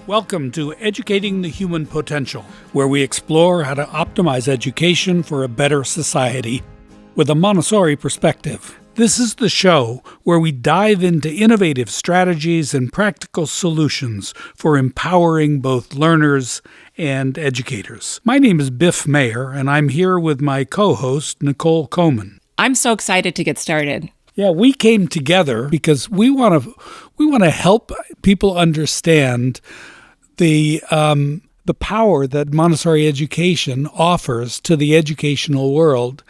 Welcome to Educating the Human Potential, where we explore how to optimize education for a better society with a Montessori perspective. This is the show where we dive into innovative strategies and practical solutions for empowering both learners and educators. My name is Biff Maier, and I'm here with my co-host, Nicole Coman. I'm so excited to get started. Yeah, we came together because we want to help people understand the power that Montessori education offers to the educational world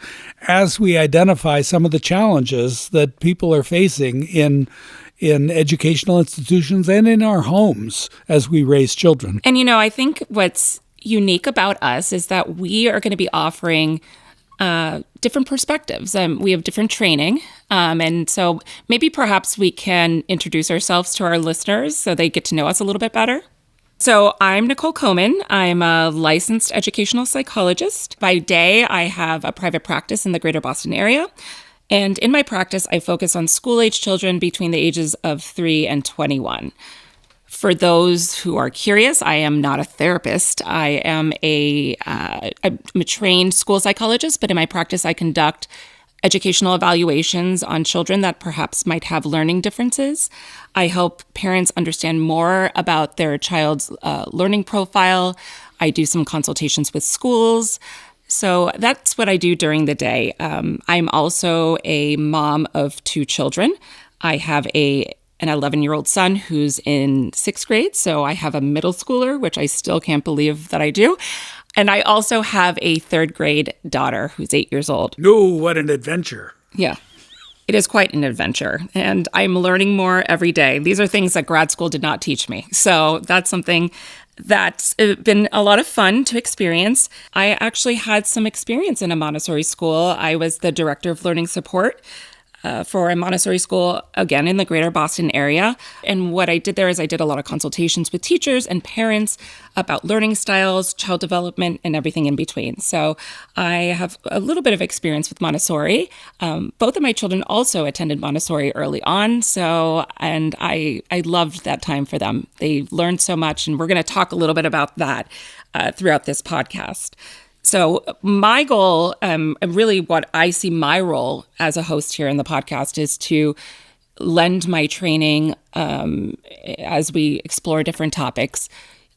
as we identify some of the challenges that people are facing in educational institutions and in our homes as we raise children. And I think what's unique about us is that we are going to be offering different perspectives. We have different training. And so maybe perhaps we can introduce ourselves to our listeners so they get to know us a little bit better. So I'm Nicole Coman. I'm a licensed educational psychologist. By day, I have a private practice in the greater Boston area. And in my practice, I focus on school-age children between the ages of 3 and 21. For those who are curious, I am not a therapist. I'm a trained school psychologist, but in my practice, I conduct educational evaluations on children that perhaps might have learning differences. I help parents understand more about their child's learning profile. I do some consultations with schools. So that's what I do during the day. I'm also a mom of 2 children. I have an 11-year-old son who's in 6th grade, so I have a middle schooler, which I still can't believe that I do. And I also have a 3rd grade daughter who's 8 years old. Oh, what an adventure. Yeah, it is quite an adventure. And I'm learning more every day. These are things that grad school did not teach me. So that's something that's been a lot of fun to experience. I actually had some experience in a Montessori school. I was the director of learning support for a Montessori school, again, in the greater Boston area. And what I did there is I did a lot of consultations with teachers and parents about learning styles, child development, and everything in between. So I have a little bit of experience with Montessori. Both of my children also attended Montessori early on. And I loved that time for them. They learned so much, and we're going to talk a little bit about that throughout this podcast. So my goal, really what I see my role as a host here in the podcast is to lend my training as we explore different topics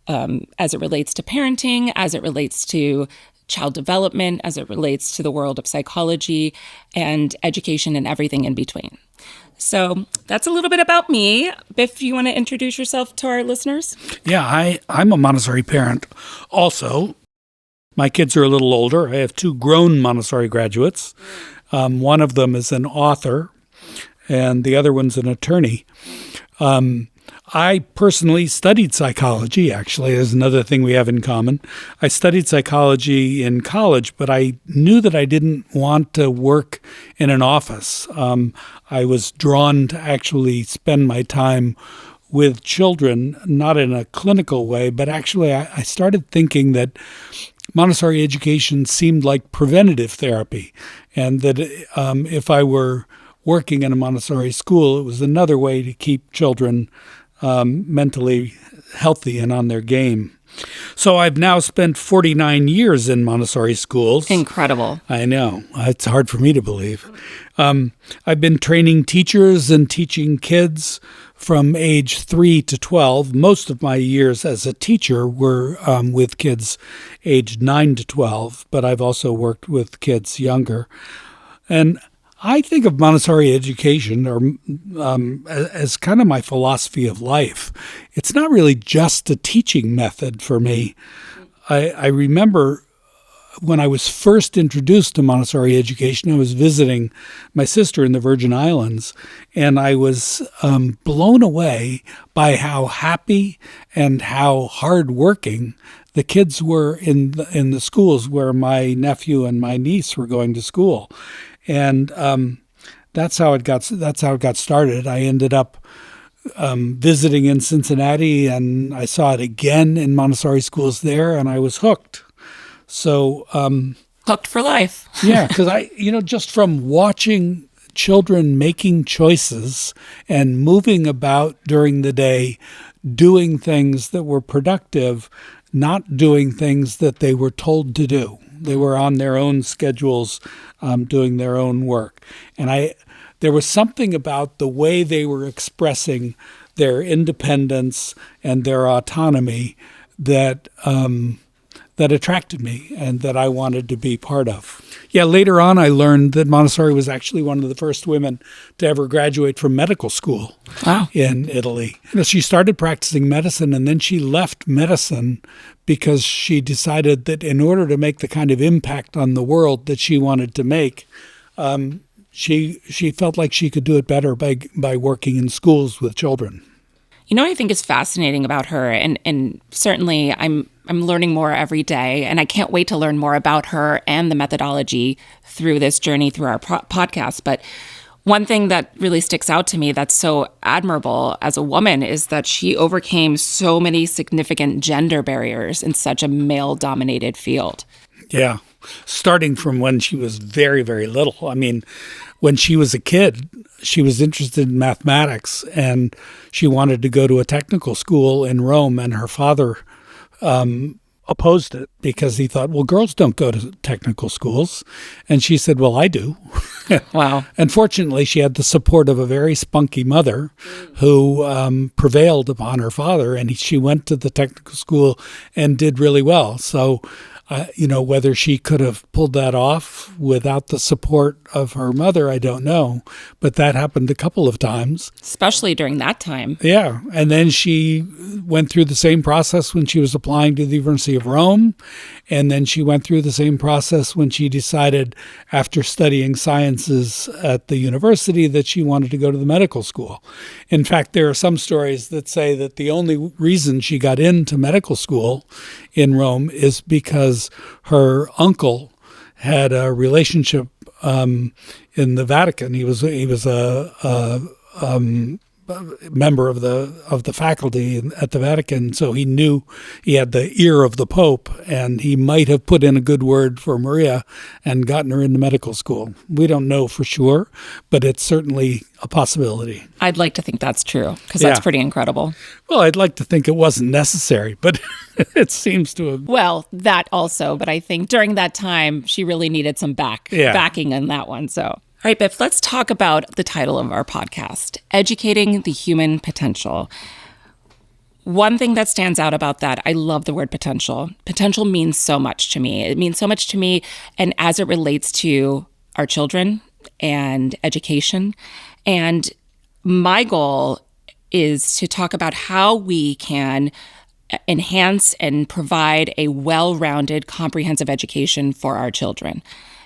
as it relates to parenting, as it relates to child development, as it relates to the world of psychology and education and everything in between. So that's a little bit about me. Biff, you want to introduce yourself to our listeners? Yeah, I'm a Montessori parent also. My kids are a little older. I have 2 grown Montessori graduates. One of them is an author, and the other one's an attorney. I personally studied psychology, actually. There's another thing we have in common. I studied psychology in college, but I knew that I didn't want to work in an office. I was drawn to actually spend my time with children, not in a clinical way, but actually I started thinking that Montessori education seemed like preventative therapy, and that if I were working in a Montessori school, it was another way to keep children mentally healthy and on their game. So I've now spent 49 years in Montessori schools. Incredible. I know. It's hard for me to believe. I've been training teachers and teaching kids from age 3 to 12. Most of my years as a teacher were with kids aged 9 to 12, but I've also worked with kids younger. And I think of Montessori education as kind of my philosophy of life. It's not really just a teaching method for me. I remember when I was first introduced to Montessori education, I was visiting my sister in the Virgin Islands, and I was blown away by how happy and how hardworking the kids were in the schools where my nephew and my niece were going to school. And that's how it got started. I ended up visiting in Cincinnati, and I saw it again in Montessori schools there, and I was hooked. So hooked for life. Yeah, because just from watching children making choices and moving about during the day doing things that were productive, not doing things that they were told to do. They were on their own schedules, doing their own work. And there was something about the way they were expressing their independence and their autonomy that attracted me and that I wanted to be part of. Yeah, later on I learned that Montessori was actually one of the first women to ever graduate from medical school. Wow. In Italy. She started practicing medicine, and then she left medicine because she decided that in order to make the kind of impact on the world that she wanted to make, she felt like she could do it better by working in schools with children. I think is fascinating about her, and certainly I'm learning more every day, and I can't wait to learn more about her and the methodology through this journey through our podcast. But one thing that really sticks out to me that's so admirable as a woman is that she overcame so many significant gender barriers in such a male-dominated field. Yeah, starting from when she was very, very little. I mean, when she was a kid, she was interested in mathematics, and she wanted to go to a technical school in Rome, and her father opposed it because he thought, well, girls don't go to technical schools. And she said, well, I do. Wow. Unfortunately, she had the support of a very spunky mother who prevailed upon her father, and she went to the technical school and did really well. So, whether she could have pulled that off without the support of her mother, I don't know. But that happened a couple of times. Especially during that time. Yeah. And then she went through the same process when she was applying to the University of Rome. And then she went through the same process when she decided, after studying sciences at the university, that she wanted to go to the medical school. In fact, there are some stories that say that the only reason she got into medical school in Rome is because her uncle had a relationship in the Vatican. He was a member of the faculty at the Vatican, so he knew he had the ear of the Pope, and he might have put in a good word for Maria and gotten her into medical school. We don't know for sure, but it's certainly a possibility. I'd like to think that's true, because that's pretty incredible. Well, I'd like to think it wasn't necessary, but it seems to have. Well, that also, but I think during that time, she really needed some backing in that one, so. All right, Biff, let's talk about the title of our podcast, Educating the Human Potential. One thing that stands out about that, I love the word potential. Potential means so much to me. It means so much to me, and as it relates to our children and education. And my goal is to talk about how we can enhance and provide a well-rounded, comprehensive education for our children.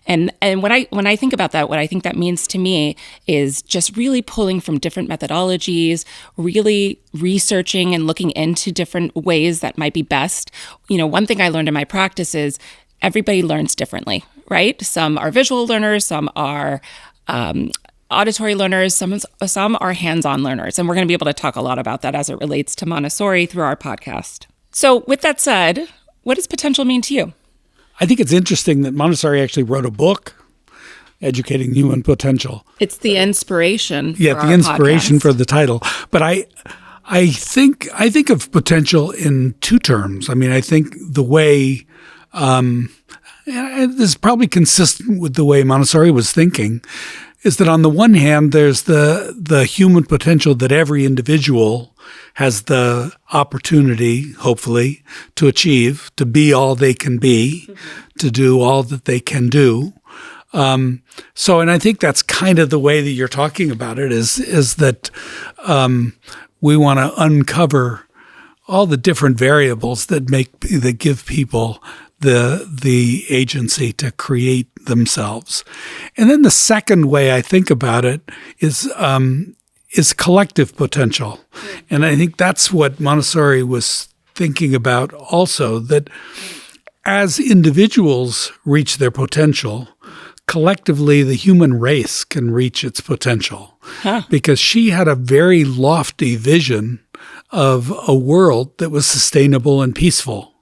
And when I think about that, what I think that means to me is just really pulling from different methodologies, really researching and looking into different ways that might be best. One thing I learned in my practice is everybody learns differently, right? Some are visual learners, some are auditory learners, some are hands-on learners. And we're going to be able to talk a lot about that as it relates to Montessori through our podcast. So with that said, what does potential mean to you? I think it's interesting that Montessori actually wrote a book, Educating Human Potential. It's the inspiration for the inspiration podcast. For the title. But I think of potential in two terms. I mean, I think the way this is probably consistent with the way Montessori was thinking, is that on the one hand, there's the human potential that every individual has the opportunity, hopefully, to achieve, to be all they can be, to do all that they can do. And I think that's kind of the way that you're talking about it is that we want to uncover all the different variables that give people the agency to create themselves. And then the second way I think about it is collective potential. And I think that's what Montessori was thinking about also, that as individuals reach their potential, collectively the human race can reach its potential. Because she had a very lofty vision of a world that was sustainable and peaceful.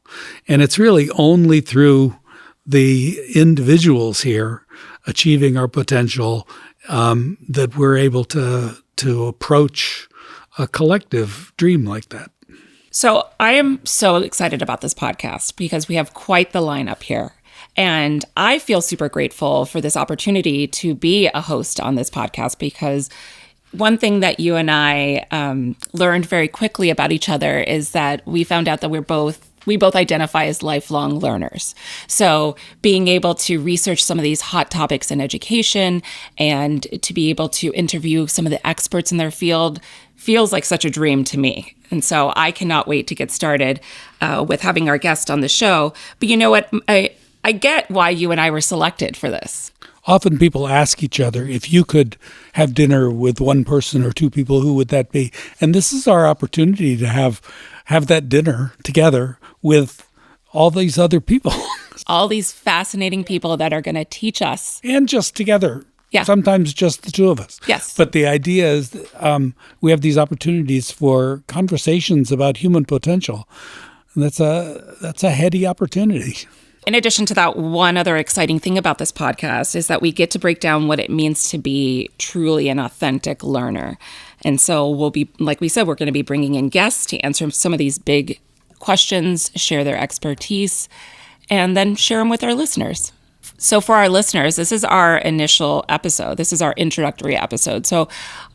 And it's really only through the individuals here achieving our potential that we're able to approach a collective dream like that. So I am so excited about this podcast because we have quite the lineup here. And I feel super grateful for this opportunity to be a host on this podcast because one thing that you and I learned very quickly about each other is that we found out that we both identify as lifelong learners. So being able to research some of these hot topics in education and to be able to interview some of the experts in their field feels like such a dream to me. And so I cannot wait to get started with having our guest on the show. But you know what? I get why you and I were selected for this. Often people ask each other, if you could have dinner with one person or two people, who would that be? And this is our opportunity to have that dinner together with all these other people. All these fascinating people that are going to teach us. And just together. Yeah. Sometimes just the two of us. Yes. But the idea is that, we have these opportunities for conversations about human potential. And that's a heady opportunity. In addition to that, one other exciting thing about this podcast is that we get to break down what it means to be truly an authentic learner. And so we'll be, like we said, we're going to be bringing in guests to answer some of these big questions, share their expertise, and then share them with our listeners. So for our listeners, this is our initial episode. This is our introductory episode. So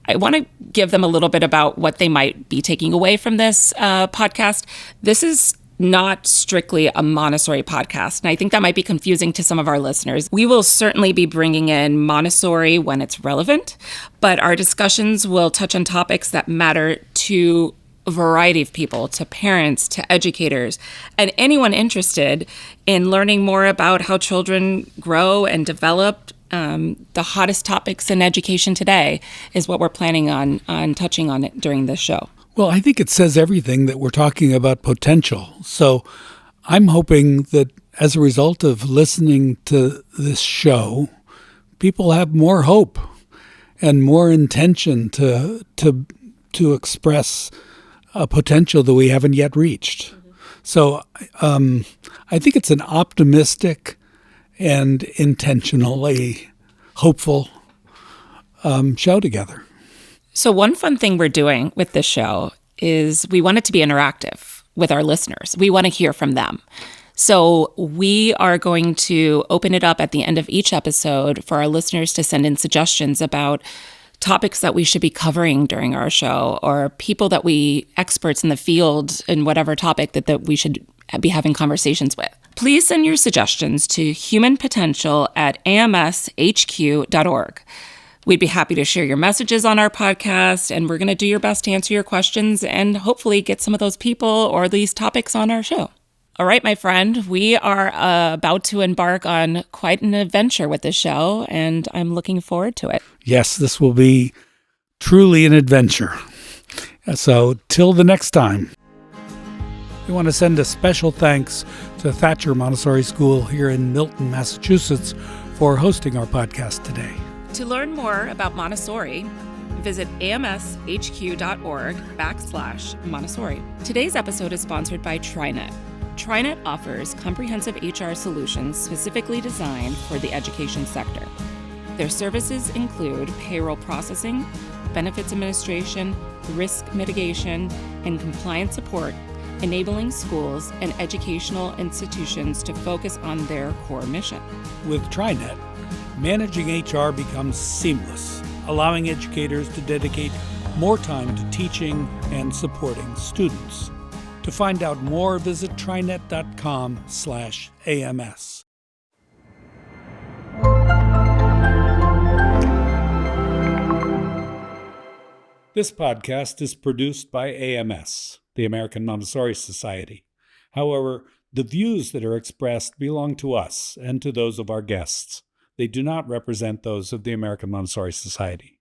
I want to give them a little bit about what they might be taking away from this podcast. This is not strictly a Montessori podcast. And I think that might be confusing to some of our listeners. We will certainly be bringing in Montessori when it's relevant, but our discussions will touch on topics that matter to a variety of people, to parents, to educators, and anyone interested in learning more about how children grow and develop. The hottest topics in education today is what we're planning on touching on it during this show. Well, I think it says everything that we're talking about potential. So I'm hoping that as a result of listening to this show, people have more hope and more intention to express a potential that we haven't yet reached. Mm-hmm. So I think it's an optimistic and intentionally hopeful show together. So one fun thing we're doing with this show is we want it to be interactive with our listeners. We want to hear from them. So we are going to open it up at the end of each episode for our listeners to send in suggestions about topics that we should be covering during our show, or people experts in the field in whatever topic that we should be having conversations with. Please send your suggestions to humanpotential@amshq.org. We'd be happy to share your messages on our podcast, and we're going to do your best to answer your questions and hopefully get some of those people or these topics on our show. All right, my friend, we are about to embark on quite an adventure with this show, and I'm looking forward to it. Yes, this will be truly an adventure. So till the next time. We want to send a special thanks to Thatcher Montessori School here in Milton, Massachusetts, for hosting our podcast today. To learn more about Montessori, visit amshq.org/Montessori. Today's episode is sponsored by TriNet. TriNet offers comprehensive HR solutions specifically designed for the education sector. Their services include payroll processing, benefits administration, risk mitigation, and compliance support, enabling schools and educational institutions to focus on their core mission. With TriNet, managing HR becomes seamless, allowing educators to dedicate more time to teaching and supporting students. To find out more, visit trinet.com/AMS. This podcast is produced by AMS, the American Montessori Society. However, the views that are expressed belong to us and to those of our guests. They do not represent those of the American Montessori Society.